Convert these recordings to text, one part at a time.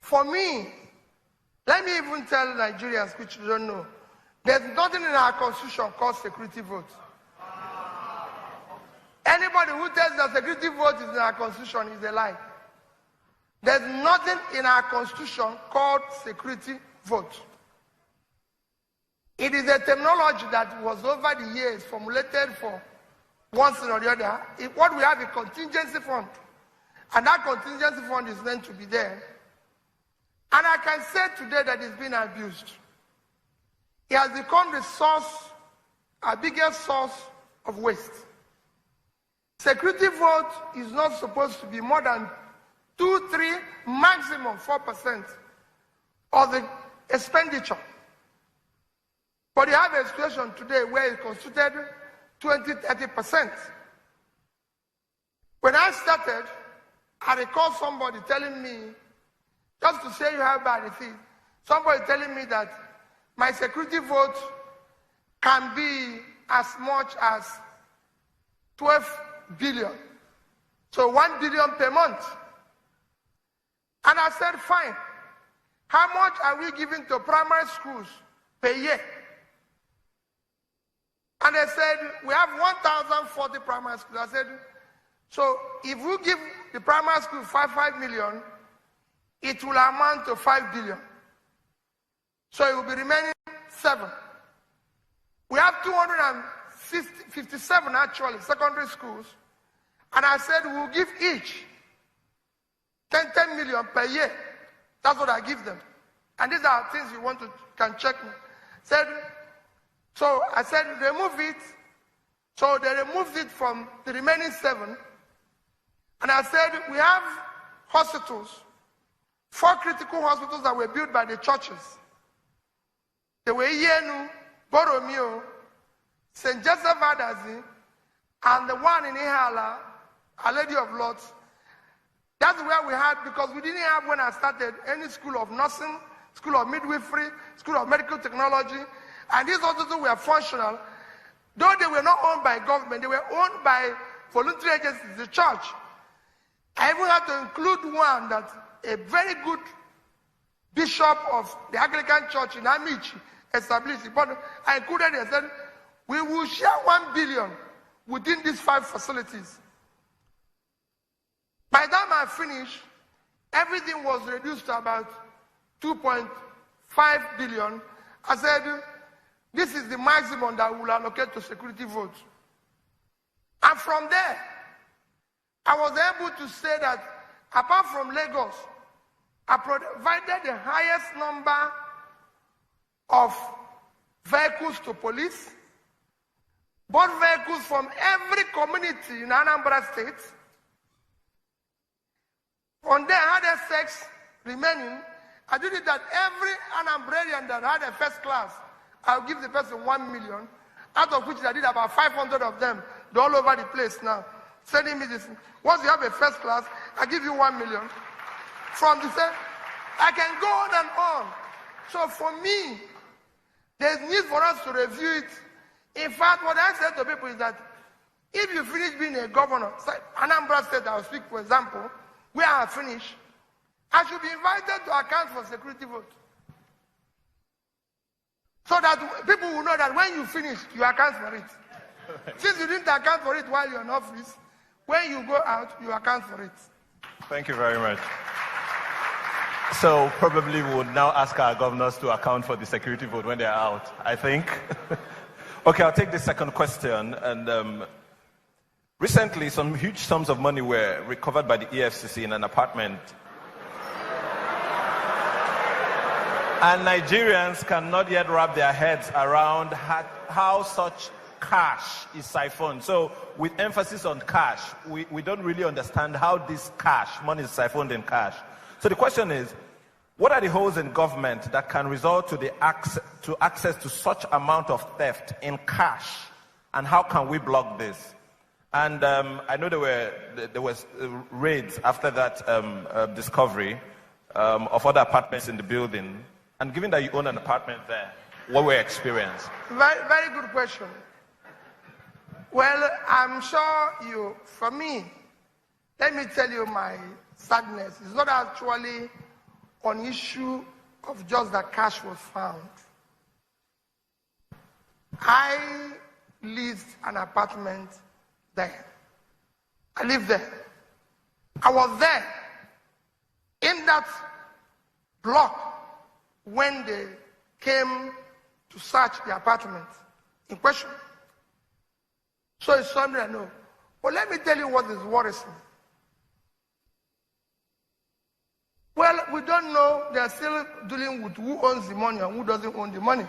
For me, let me even tell Nigerians, which you don't know, there's nothing in our constitution called security vote. Anybody who tells that security vote is in our constitution is a lie. There's nothing in our constitution called security vote. It is a terminology that was over the years formulated for one thing or the other. What we have is a contingency fund. And that contingency fund is meant to be there. And I can say today that it's been abused. It has become the source, our biggest source of waste. Security vote is not supposed to be more than 2, 3, maximum 4% of the expenditure. But you have a situation today where it constituted 20, 30%. When I started, I recall somebody telling me, just to say you have bad things, somebody telling me that my security vote can be as much as 12 billion. So 1 billion per month. And I said, fine. How much are we giving to primary schools per year? And they said, we have 1,040 primary schools. I said, so if we give the primary school 5 million, it will amount to 5 billion. So it will be remaining 7. We have 257 actually secondary schools. And I said, we'll give each 10 million per year. That's what I give them. And these are things you want to can check me. So I said, remove it. So they removed it from the remaining 7. And I said, we have hospitals, 4 critical hospitals that were built by the churches. They were Yenu, Boromeo, St. Joseph Adazi, and the one in Ihala, Our Lady of Lords. That's where we had, because we didn't have, when I started, any school of nursing, school of midwifery, school of medical technology. And these hospitals were functional. Though they were not owned by government, they were owned by voluntary agencies, the church. I even had to include one that a very good bishop of the Anglican Church in Amici established. But I included it and said, we will share 1 billion within these 5 facilities. By the time I finished, everything was reduced to about 2.5 billion. I said, this is the maximum that we will allocate to security votes. And from there, I was able to say that apart from Lagos, I provided the highest number of vehicles to police, both vehicles from every community in Anambra State. On there, I had a 6 remaining. I did it that every Anambrarian that had a first class, I'll give the person 1 million, out of which I did about 500 of them. They're all over the place now, sending me this. Once you have a first class, I give you 1 million. From the same, I can go on and on. So for me, there's need for us to review it. In fact, what I said to people is that if you finish being a governor, Anambra State, I'll speak for example, where I finish, I should be invited to account for security vote. So that people will know that when you finish, you account for it. Since you didn't account for it while you're in office, when you go out, you account for it. Thank you very much. So probably we would now ask our governors to account for the security vote when they're out, I think. Okay, I'll take the second question. And recently, some huge sums of money were recovered by the EFCC in an apartment. And Nigerians cannot yet wrap their heads around how such cash is siphoned. So with emphasis on cash, we don't really understand how this cash, money is siphoned in cash. So the question is, what are the holes in government that can result to access to such amount of theft in cash? And how can we block this? And I know there was raids after that discovery of other apartments in the building. And given that you own an apartment there, what were your experience? Very, very good question. Well, I'm sure for me, let me tell you my sadness. It's not actually on issue of just that cash was found. I leased an apartment there. I lived there. I was there in that block when they came to search the apartment in question. So it's something I know. But let me tell you what is worrisome. Well, we don't know. They are still dealing with who owns the money and who doesn't own the money.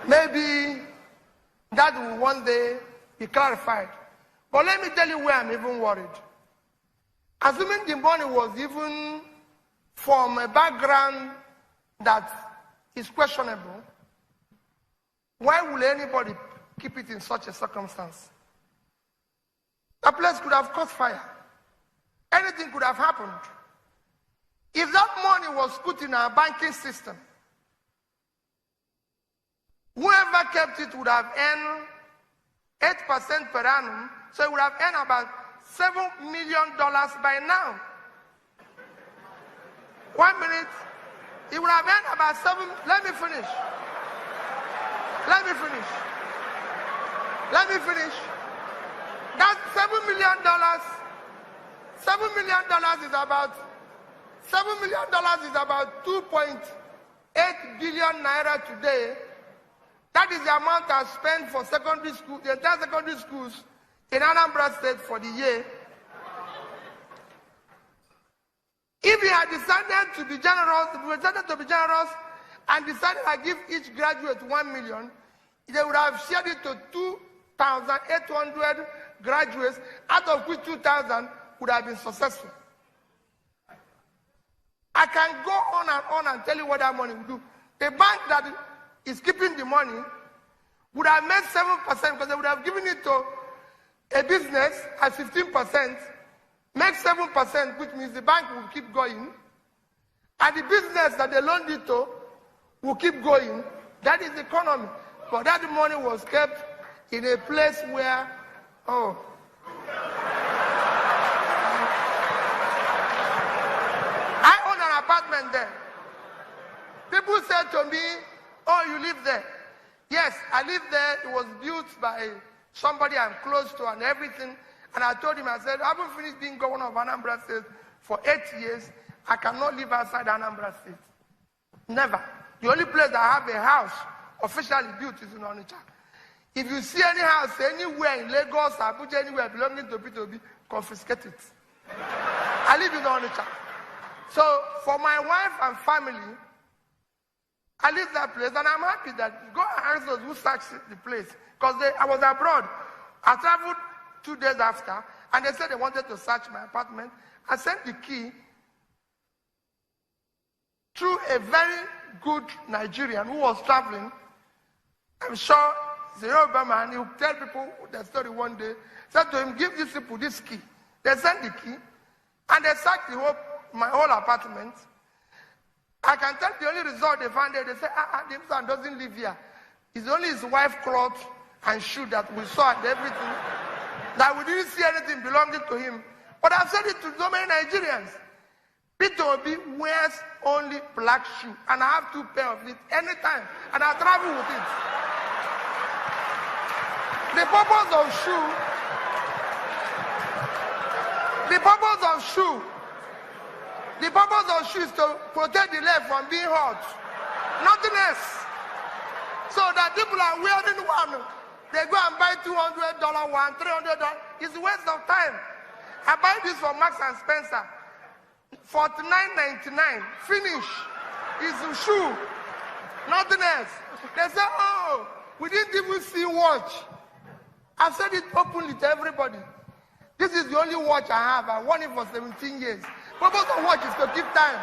Maybe that will one day be clarified. But let me tell you where I'm even worried. Assuming the money was even from a background that is questionable, why will anybody keep it in such a circumstance? The place could have caught fire. Anything could have happened. If that money was put in our banking system, whoever kept it would have earned 8% per annum, so it would have earned about $7 million by now. 1 minute, it would have earned about let me finish. That $7 million is about 2.8 billion naira today. That is the amount I spent for secondary school, the entire secondary schools in Anambra State for the year. If we had decided to be generous, and decided to give each graduate 1 million, they would have shared it to 2,800 graduates, out of which 2,000 would have been successful. I can go on and tell you what that money will do. The bank that is keeping the money would have made 7% because they would have given it to a business at 15%, make 7%, which means the bank will keep going, and the business that they loaned it to will keep going. That is the economy. But that money was kept in a place where, I own an apartment there. People said to me, oh, you live there. Yes, I live there. It was built by somebody I'm close to and everything. And I told him, I said, I haven't finished being governor of Anambra State for 8 years. I cannot live outside Anambra State. Never. The only place that I have a house officially built is in Onitsha. If you see any house anywhere in Lagos, Abuja, anywhere belonging to P2B, confiscate it. I live in Onitsha. So for my wife and family, I live that place, and I'm happy that go and ask those who searched the place. Because I was abroad. I traveled 2 days after, and they said they wanted to search my apartment. I sent the key through a very good Nigerian who was traveling. I'm sure he's a Yoruba man. He will tell people the story one day. Said to him, give these people this key. They sent the key, and they searched my whole apartment. I can tell the only result they found there, they say, this man doesn't live here. It's only his wife's clothes and shoe that we saw and everything. That we didn't see anything belonging to him. But I've said it to so many Nigerians. P2B wears only black shoe, and I have 2 pairs of it anytime, and I travel with it. The purpose of shoe is to protect the leg from being hot. Nothing else. So that people are wearing one. They go and buy $200 one, $300. It's a waste of time. I buy this from Marks and Spencer. $49.99. Finish. It's a shoe. Nothing else. They say, oh, we didn't even see watch. I've said it openly to everybody. This is the only watch I have. I won it for 17 years. Purpose of watch is to keep time.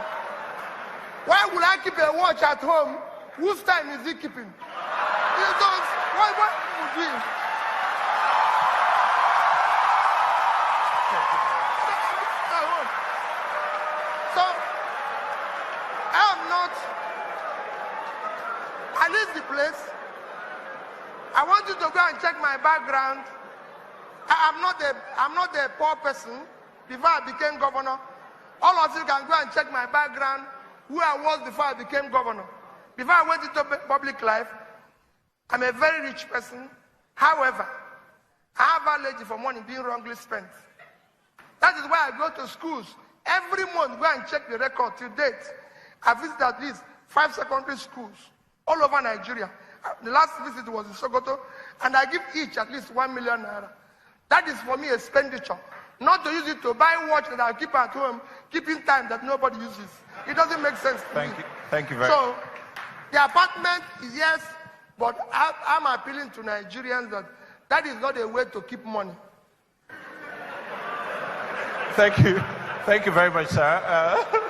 Why would I keep a watch at home? Whose time is he keeping? You don't. What would you do? So, I leave the place. I want you to go and check my background. I'm not a poor person. Before I became governor, All of you can go and check my background, who I was before I became governor. Before I went into public life, I'm a very rich person. However, I have allergy for money being wrongly spent. That is why I go to schools. Every month, go and check the record till date. I visited at least 5 secondary schools all over Nigeria. The last visit was in Sokoto, and I give each at least 1 million naira. That is for me expenditure. Not to use it to buy watch that I keep at home, keeping time that nobody uses. It doesn't make sense to me. Thank you very much. So, the apartment is yes, but I'm appealing to Nigerians that that is not a way to keep money. Thank you. Thank you very much, sir.